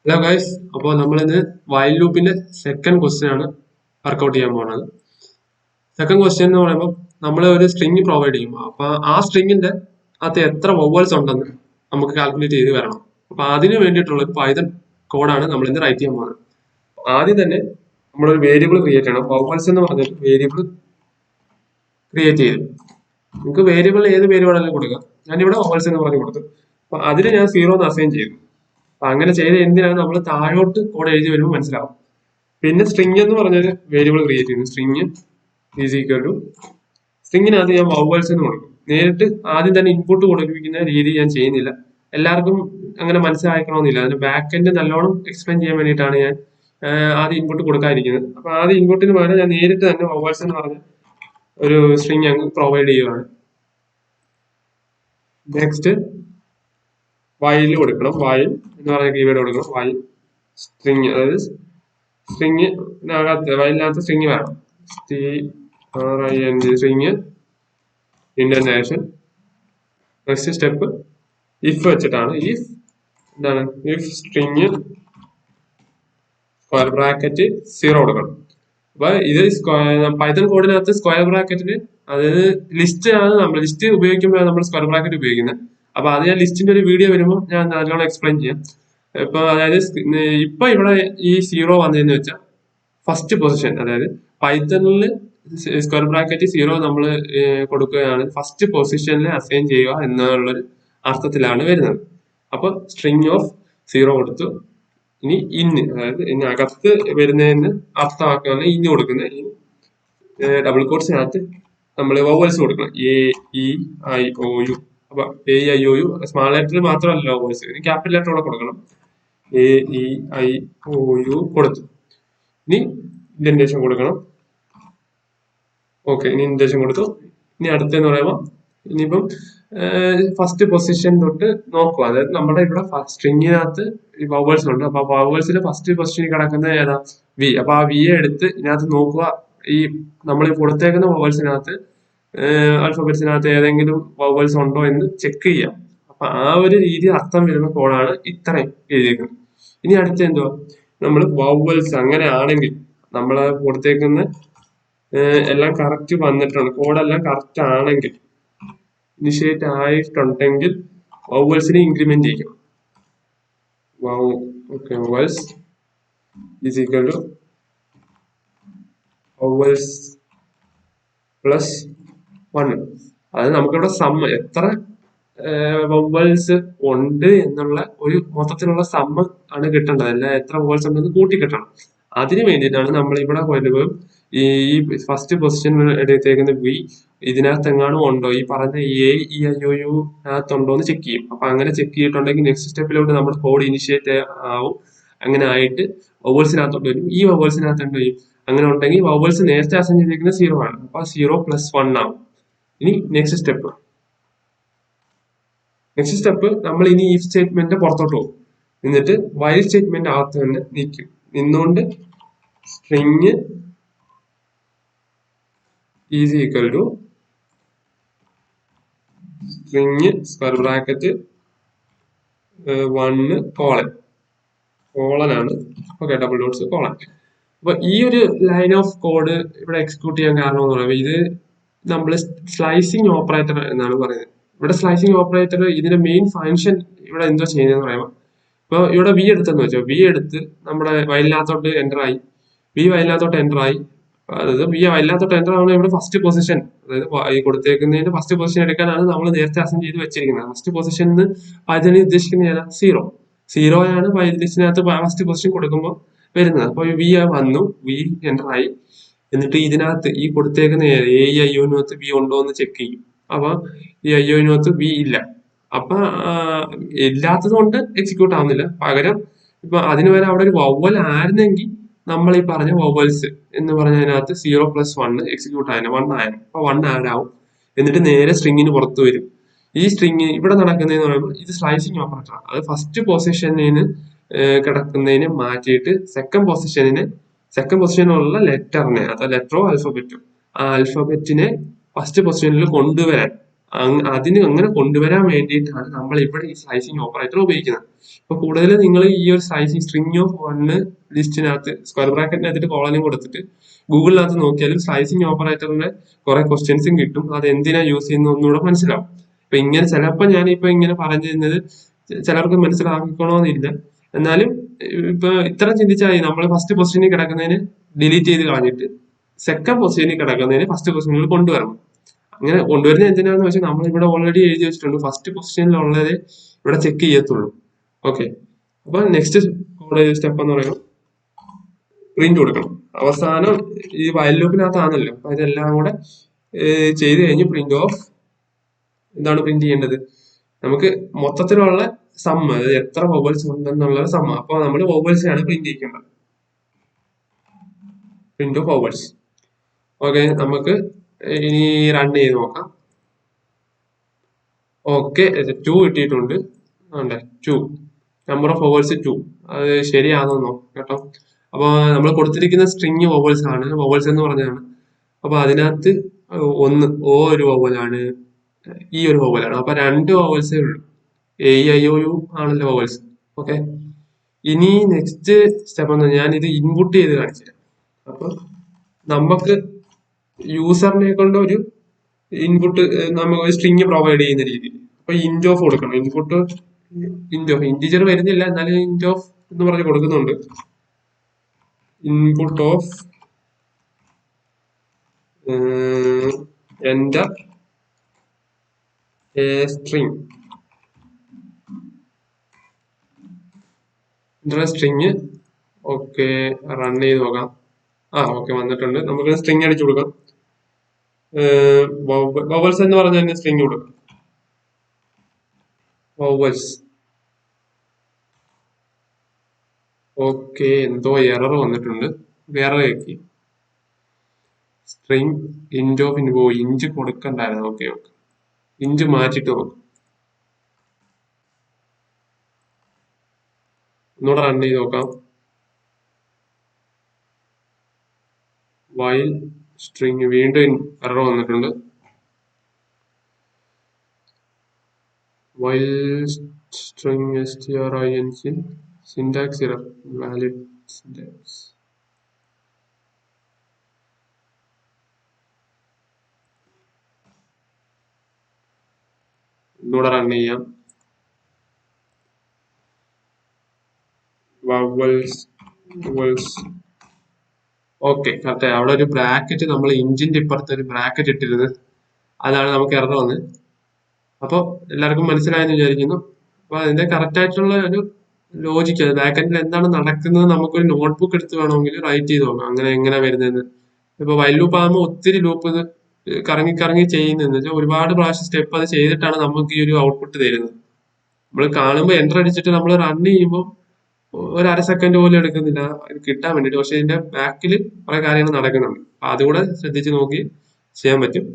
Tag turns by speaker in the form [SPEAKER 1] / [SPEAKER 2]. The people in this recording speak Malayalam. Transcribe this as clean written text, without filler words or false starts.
[SPEAKER 1] ഹലോ ഗൈസ്, അപ്പോൾ നമ്മളിന്ന് വൈൽ ലൂപ്പിന്റെ സെക്കൻഡ് ക്വസ്റ്റ്യൻ ആണ് വർക്ക്ഔട്ട് ചെയ്യാൻ പോകുന്നത്. സെക്കൻഡ് ക്വസ്റ്റ്യൻ എന്ന് പറയുമ്പോൾ നമ്മൾ ഒരു സ്ട്രിങ് പ്രൊവൈഡ് ചെയ്യും. അപ്പൊ ആ സ്ട്രിങ്ങിന്റെ അകത്ത് എത്ര വവൽസ് ഉണ്ടെന്ന് നമുക്ക് കാൽക്കുലേറ്റ് ചെയ്ത് വരണം. അപ്പൊ അതിന് വേണ്ടിയിട്ടുള്ള ഒരു പൈതൺ കോഡാണ് നമ്മൾ ഇന്ന് റൈറ്റ് ചെയ്യാൻ പോകുന്നത്. ആദ്യം തന്നെ നമ്മളൊരു വേരിയബിൾ ക്രിയേറ്റ് ചെയ്യണം. വവൽസ് എന്ന് പറഞ്ഞിട്ട് വേരിയബിൾ ക്രിയേറ്റ് ചെയ്തു. നിങ്ങൾക്ക് വേരിയബിൾ ഏത് പേര് വേണമെങ്കിലും കൊടുക്കാം. ഞാനിവിടെ വവൽസ് എന്ന് പറഞ്ഞു കൊടുത്തു. അപ്പൊ അതിന് ഞാൻ 0 എന്ന് അസൈൻ ചെയ്തു. അപ്പൊ അങ്ങനെ ചെയ്ത് എന്തിനാണ് നമ്മൾ താഴോട്ട് കോഡ് എഴുതി വരുമ്പോൾ മനസ്സിലാവും. പിന്നെ സ്ട്രിങ് എന്ന് പറഞ്ഞൊരു വേരിയബിൾ ക്രിയേറ്റ് ചെയ്യുന്നു. സ്ട്രിങ് ഈസ് ഈക്വൽ ടു സ്ട്രിങ്ങിനകത്ത് ഞാൻ വവൽസ് എന്ന് കൊടുക്കും. നേരിട്ട് ആദ്യം തന്നെ ഇൻപുട്ട് കൊടുപ്പിക്കുന്ന രീതി ഞാൻ ചെയ്യുന്നില്ല. എല്ലാവർക്കും അങ്ങനെ മനസ്സിലാക്കണമെന്നില്ല. അതിന് ബാക്ക് എൻഡ് നല്ലോണം എക്സ്പ്ലെയിൻ ചെയ്യാൻ വേണ്ടിയിട്ടാണ് ഞാൻ ആദ്യം ഇൻപുട്ട് കൊടുക്കാതിരിക്കുന്നത്. അപ്പൊ ആദ്യം ഇൻപുട്ടിന് പകരം ഞാൻ നേരിട്ട് തന്നെ വവൽസ് എന്ന് പറഞ്ഞ ഒരു സ്ട്രിങ് അങ്ങ് പ്രൊവൈഡ് ചെയ്യുകയാണ്. നെക്സ്റ്റ് വൈൽ കൊടുക്കണം. വൈൽ എന്ന് പറഞ്ഞ കീവേഡ് കൊടുക്കണം. വൈൽ സ്ട്രിങ്, അതായത് സ്ട്രിങ്ങിനകത്ത് വൈലിനകത്ത് സ്ട്രിങ് വേണം. String indentation. Next step if വെച്ചിട്ടാണ്. ഇഫ് എന്താണ്? ഇഫ് സ്ട്രിങ് സ്ക്വയർ ബ്രാക്കറ്റ് 0 കൊടുക്കണം. അപ്പൊ ഇത് പൈത്തൺ കോഡിനകത്ത് സ്ക്വയർ ബ്രാക്കറ്റിന്, അതായത് ലിസ്റ്റ് ആണ്, നമ്മൾ ലിസ്റ്റ് ഉപയോഗിക്കുമ്പോഴാണ് നമ്മൾ സ്ക്വയർ ബ്രാക്കറ്റ് ഉപയോഗിക്കുന്നത്. അപ്പൊ അത് ഞാൻ ലിസ്റ്റിന്റെ ഒരു വീഡിയോ വരുമ്പോൾ ഞാൻ നല്ലോണം എക്സ്പ്ലെയിൻ ചെയ്യാം. ഇപ്പൊ അതായത് ഇപ്പൊ ഇവിടെ ഈ 0 വന്നതെന്ന് വെച്ചാൽ ഫസ്റ്റ് പൊസിഷൻ, അതായത് പൈത്തണിൽ സ്ക്വയർ ബ്രാക്കറ്റ് 0 നമ്മൾ കൊടുക്കുകയാണ് ഫസ്റ്റ് പൊസിഷനിൽ അസൈൻ ചെയ്യുക എന്നുള്ളൊരു അർത്ഥത്തിലാണ് വരുന്നത്. അപ്പൊ സ്ട്രിങ് ഓഫ് 0 കൊടുത്തു. ഇനി ഇന്ന്, അതായത് ഇനി അകത്ത് വരുന്നതിന് അർത്ഥമാക്കുകയാണ് ഇന്ന് കൊടുക്കുന്നത്. ഡബിൾ കോട്ട്സിനകത്ത് നമ്മൾ വവൽസ് കൊടുക്കണം. A E I O U. അപ്പൊ A I O U small letter മാത്രമല്ല വവൽസ്, ഇനി ക്യാപിറ്റൽ ലെറ്റർ കൂടെ കൊടുക്കണം. A E I O U കൊടുത്തു. ഇനി ഇൻഡന്റേഷൻ കൊടുക്കണം. ഓക്കെ, ഇനി ഇൻഡന്റേഷൻ കൊടുത്തു. ഇനി അടുത്തെന്ന് പറയുമ്പോൾ ഇനിയിപ്പം ഫസ്റ്റ് പൊസിഷൻ തൊട്ട് നോക്കുക. അതായത് നമ്മുടെ ഇവിടെ സ്ട്രിങ്ങിനകത്ത് ഈ വവൽസ് ഉണ്ട്. അപ്പൊ വവൽസിന്റെ ഫസ്റ്റ് പൊസിഷനിൽ കിടക്കുന്ന ഏതാ? വി. അപ്പൊ ആ വിയെ എടുത്ത് ഇതിനകത്ത് നോക്കുക. ഈ നമ്മൾ കൊടുത്തേക്കുന്ന വവൽസിനകത്ത് ആൽഫബറ്റ്സിനകത്ത് ഏതെങ്കിലും വവൽസ് ഉണ്ടോ എന്ന് ചെക്ക് ചെയ്യാം. അപ്പൊ ആ ഒരു രീതി അർത്ഥം വരുന്ന കോഡാണ് ഇത്രയും എഴുതിയിരിക്കുന്നത്. ഇനി അടുത്ത എന്തുവാ? നമ്മൾ വവൽസ് അങ്ങനെ ആണെങ്കിൽ നമ്മൾ കൊടുത്തേക്കുന്ന എല്ലാം കറക്റ്റ് വന്നിട്ടുണ്ട്, കോഡെല്ലാം കറക്റ്റ് ആണെങ്കിൽ, ഇനിഷ്യേറ്റ് ആയിട്ടുണ്ടെങ്കിൽ വവൽസിനെ ഇൻക്രിമെന്റ് ചെയ്യണം. Vowels is equal to vowels plus 1. അതായത് നമുക്കിവിടെ സമ്മ് എത്ര വവൽസ് ഉണ്ട് എന്നുള്ള ഒരു മൊത്തത്തിലുള്ള സമ്മ് ആണ് കിട്ടേണ്ടത്. അല്ല എത്ര വവൽസ് ഉണ്ടെന്ന് കൂട്ടി കിട്ടണം. അതിന് വേണ്ടിയിട്ടാണ് നമ്മൾ ഇവിടെ വരുമ്പോൾ ഈ ഫസ്റ്റ് പൊസിഷൻ എടുത്തേക്കുന്ന വി ഇതിനകത്ത് എങ്ങാനും ഉണ്ടോ, ഈ പറഞ്ഞ A E I O U അകത്തുണ്ടോ എന്ന് ചെക്ക് ചെയ്യും. അപ്പൊ അങ്ങനെ ചെക്ക് ചെയ്തിട്ടുണ്ടെങ്കിൽ നെക്സ്റ്റ് സ്റ്റെപ്പിലോട്ട് നമ്മുടെ കോഡ് ഇനിഷ്യേറ്റ് ആവും. അങ്ങനെ ആയിട്ട് വവൽസിനകത്തോട്ട് വരും. ഈ വവൽസിനകത്ത് എന്ത് ചെയ്യും? അങ്ങനെ ഉണ്ടെങ്കിൽ വവൽസ് നേരത്തെ അസൈൻ ചെയ്തിരിക്കുന്നത് 0 ആണ്. അപ്പൊ 0 + 1 ആവും. ഇനി നെക്സ്റ്റ് സ്റ്റെപ്പ് നമ്മൾ ഇനി ഈ സ്റ്റേറ്റ്മെന്റ് പുറത്തോട്ട് പോകും. എന്നിട്ട് വൈൽ സ്റ്റേറ്റ്മെന്റ് അകത്ത് തന്നെ നിൽക്കും. നിന്നുകൊണ്ട് string is equal to string square bracket 1 colon ആണ്. Okay, double dots colon. അപ്പൊ ഈ ഒരു ലൈൻ ഓഫ് കോഡ് ഇവിടെ എക്സിക്യൂട്ട് ചെയ്യാൻ കാരണം എന്ന് പറയുമ്പോൾ ഇത് നമ്മൾ സ്ലൈസിങ് ഓപ്പറേറ്റർ എന്നാണ് പറയുന്നത്. ഇവിടെ സ്ലൈസിങ് ഓപ്പറേറ്റർ ഇതിന്റെ മെയിൻ ഫങ്ഷൻ ഇവിടെ എന്തോ ചെയ്യുന്നതെന്ന് പറയുമ്പോൾ, ഇപ്പൊ ഇവിടെ വി എടുത്തെന്ന് വെച്ചോ, വി എടുത്ത് നമ്മുടെ വയലിനകത്തോട്ട് എൻ്റർ ആയി. അതായത് വി വയലിനകത്തോട്ട് എൻ്റർ ആവുന്ന ഇവിടെ ഫസ്റ്റ് പൊസിഷൻ, അതായത് ഈ കൊടുത്തേക്കുന്നതിന്റെ ഫസ്റ്റ് പൊസിഷൻ എടുക്കാനാണ് നമ്മൾ നേരത്തെ അസൈൻ ചെയ്ത് വെച്ചിരിക്കുന്നത്. ഫസ്റ്റ് പൊസിഷനിൽ പൈതണിൽ ഉദ്ദേശിക്കുന്നത് ഏതാ? 0 ആണ് ലിസ്റ്റിനകത്ത് ഫസ്റ്റ് പൊസിഷൻ കൊടുക്കുമ്പോൾ വരുന്നത്. അപ്പൊ വി വന്നു, വി എൻ്റർ ആയി. എന്നിട്ട് ഇതിനകത്ത് ഈ കൊടുത്തേക്കുന്ന എ ഐ ഒനകത്ത് വി ഉണ്ടോ എന്ന് ചെക്ക് ചെയ്യും. അപ്പൊ ഈ ഐ ഒനകത്ത് വി ഇല്ല. അപ്പൊ ഇല്ലാത്തത് കൊണ്ട് എക്സിക്യൂട്ട് ആവുന്നില്ല. പകരം ഇപ്പൊ അതിന് വരെ അവിടെ ഒരു വവൽ ആയിരുന്നെങ്കിൽ നമ്മൾ ഈ പറഞ്ഞ വവൽസ് എന്ന് പറഞ്ഞതിനകത്ത് 0 + 1 എക്സിക്യൂട്ട് ആയിരുന്നു, 1 ആയിരുന്നു. അപ്പൊ 1 ആഡ് ആവും. എന്നിട്ട് നേരെ സ്ട്രിങ്ങിന് പുറത്ത് വരും. ഈ സ്ട്രിങ് ഇവിടെ നടക്കുന്നതെന്ന് പറയുമ്പോൾ ഇത് സ്ലൈസിങ് ഓപ്പറേറ്റർ ആണ്. അത് ഫസ്റ്റ് പൊസിഷനിന് കിടക്കുന്നതിനെ മാറ്റിയിട്ട് സെക്കൻഡ് പൊസിഷനിലുള്ള ലെറ്ററിനെ, അഥവാ ലെറ്ററോ ആൽഫബറ്റോ, ആ ആൽഫബറ്റിനെ ഫസ്റ്റ് പൊസിഷനിൽ കൊണ്ടുവരാൻ അതിന് അങ്ങനെ കൊണ്ടുവരാൻ വേണ്ടിയിട്ടാണ് നമ്മൾ ഇവിടെ ഈ സ്ലൈസിങ് ഓപ്പറേറ്റർ ഉപയോഗിക്കുന്നത്. ഇപ്പൊ കൂടുതൽ നിങ്ങൾ ഈ ഒരു സ്ലൈസിങ് സ്ട്രിങ് ഓഫ് വണ്ണ് ലിസ്റ്റിനകത്ത് സ്ക്വയർ ബ്രാക്കറ്റിനകത്തിട്ട് കോളനും കൊടുത്തിട്ട് ഗൂഗിളിനകത്ത് നോക്കിയാലും സ്ലൈസിങ് ഓപ്പറേറ്ററിന്റെ കുറെ ക്വസ്റ്റ്യൻസും കിട്ടും. അത് എന്തിനാ യൂസ് ചെയ്യുന്നത് ഒന്നുകൂടെ മനസ്സിലാവും. ഇപ്പൊ ഇങ്ങനെ ചിലപ്പോൾ ഞാനിപ്പോ ഇങ്ങനെ പറഞ്ഞു തരുന്നത് ചിലർക്ക് മനസ്സിലാക്കണമെന്നില്ല. എന്നാലും ഇപ്പൊ ഇത്ര ചിന്തിച്ചാൽ നമ്മൾ ഫസ്റ്റ് പൊസിഷനിൽ കിടക്കുന്നതിന് ഡിലീറ്റ് ചെയ്ത് കളഞ്ഞിട്ട് സെക്കൻഡ് പൊസിഷനിൽ കിടക്കുന്നതിന് ഫസ്റ്റ് പൊസിഷനിൽ കൊണ്ടുവരണം. അങ്ങനെ കൊണ്ടുവരുന്നത് എന്തിനാന്ന് വെച്ചാൽ നമ്മൾ ഇവിടെ ഓൾറെഡി എഴുതി വെച്ചിട്ടുണ്ട് ഫസ്റ്റ് പൊസിഷനിലുള്ളതേ ഇവിടെ ചെക്ക് ചെയ്യത്തുള്ളൂ. ഓക്കെ, അപ്പൊ നെക്സ്റ്റ് സ്റ്റെപ്പ് എന്ന് പറയുന്നത് പ്രിന്റ് കൊടുക്കണം. അവസാനം ഈ വൈൽ ലൂപ്പിനകത്താണല്ലോ, അപ്പൊ ഇതെല്ലാം കൂടെ ചെയ്ത് കഴിഞ്ഞ് പ്രിന്റ് ഓഫ് എന്താണ് പ്രിന്റ് ചെയ്യേണ്ടത്, നമുക്ക് മൊത്തത്തിലുള്ള സമ്മ, അതായത് എത്ര വവൽസ് ഉണ്ടെന്നുള്ള സമ്മ. അപ്പൊ നമ്മൾ വവൽസ് ആണ് പ്രിന്റ് ചെയ്യേണ്ടത്, പ്രിന്റ് ഓഫ് വവൽസ്. ഓക്കെ, നമുക്ക് ഇനി റൺ ചെയ്ത് നോക്കാം. ഓക്കെ, 2 കിട്ടിയിട്ടുണ്ട്. ആണ്ടെ 2 നമ്പർ ഓഫ് വവൽസ് 2. അത് ശരിയാണെന്നോ കേട്ടോ. അപ്പൊ നമ്മൾ കൊടുത്തിരിക്കുന്ന സ്ട്രിങ് വവൽസ് ആണ്, വവൽസ് എന്ന് പറഞ്ഞാണ്. അപ്പൊ അതിനകത്ത് ഒന്ന് ഓ ഒരു വവലാണ്, ഈ ഒരു വവലാണ്. അപ്പൊ 2 വവൽസേ ഉള്ളൂ. എ ഐ ഒ യു ആണല്ലോ വവൽസ്. ഓക്കെ, ഇനി നെക്സ്റ്റ് സ്റ്റെപ്പ് എന്ന് ഞാൻ ഇത് ഇൻപുട്ട് ചെയ്ത് കാണിച്ചു തരാം. അപ്പൊ നമുക്ക് യൂസറിനെ കൊണ്ട് ഒരു ഇൻപുട്ട് നമുക്ക് സ്ട്രിങ് പ്രൊവൈഡ് ചെയ്യുന്ന രീതിയിൽ അപ്പൊ ഇന്റ് ഓഫ് കൊടുക്കണം. ഇൻപുട്ട് ഇന്റ് ഓഫ് ഇന്റിജർ വരുന്നില്ല, എന്നാലും ഇന്റ് ഓഫ് എന്ന് പറഞ്ഞ് കൊടുക്കുന്നുണ്ട്. Input of enter A string, string. Okay, run ചെയ്ത് നോക്കാം. ഓക്കെ വന്നിട്ടുണ്ട്. നമുക്ക് സ്ട്രിങ് അടിച്ചു കൊടുക്കാം. വവൽസ് എന്ന് പറഞ്ഞാൽ സ്ട്രിങ് കൊടുക്കാം. വവൽസ്. ഓക്കെ, എന്തോ എറർ വന്നിട്ടുണ്ട്. വേറെ കേക്കി സ്ട്രിങ് ഇന്റ് ഓഫ് ഇൻവോ ഇഞ്ച് കൊടുക്കണ്ടായിരുന്നു. ഓക്കെ ഓക്കെ, ഇഞ്ച് മാറ്റിട്ട് നോക്കാം. ഒന്നുകൂടെ റൺ ചെയ്ത് നോക്കാം. വൈൽ സ്ട്രിങ് വീണ്ടും എറർ വന്നിട്ടുണ്ട്. While string string syntax error, valid syntax. ഒന്നുകൂടെ റൺ ചെയ്യാം. വവൽസ്. Okay, correct. അവിടെ ഒരു ബ്രാക്കറ്റ്, നമ്മൾ ഇഞ്ചിന്റെ ഇപ്പുറത്ത് ഒരു ബ്രാക്കറ്റ് ഇട്ടിരുന്നത്, അതാണ് നമുക്ക് എറർ വന്നത്. അപ്പൊ എല്ലാവർക്കും മനസ്സിലായെന്ന് വിചാരിക്കുന്നു. അപ്പൊ അതിന്റെ കറക്റ്റ് ആയിട്ടുള്ള ഒരു ലോജിക്ക്, ബാക്കെൻഡിൽ എന്താണ് നടക്കുന്നത് നമുക്കൊരു നോട്ട്ബുക്ക് എടുത്ത് വേണമെങ്കിൽ റൈറ്റ് ചെയ്ത് നോക്കാം, അങ്ങനെ എങ്ങനെ വരുന്നത്. ഇപ്പൊ വൈൽ ലൂപ്പ് ആകുമ്പോൾ ഒത്തിരി ലൂപ്പ് ഇത് കറങ്ങി കറങ്ങി ചെയ്യുന്നതെന്ന് വെച്ചാൽ ഒരുപാട് പ്രാവശ്യം സ്റ്റെപ്പ് അത് ചെയ്തിട്ടാണ് നമുക്ക് ഈ ഒരു ഔട്ട്പുട്ട് തരുന്നത്. നമ്മൾ കാണുമ്പോൾ എൻ്റർ അടിച്ചിട്ട് നമ്മൾ റൺ ചെയ്യുമ്പോൾ ഒരു അര സെക്കൻഡ് പോലും എടുക്കുന്നില്ല ഇത് കിട്ടാൻ വേണ്ടിട്ട്. പക്ഷെ ഇതിന്റെ ബാക്കിൽ കുറെ കാര്യങ്ങൾ നടക്കുന്നുണ്ട്. അപ്പൊ അതുകൂടെ ശ്രദ്ധിച്ച് നോക്കി ചെയ്യാൻ പറ്റും.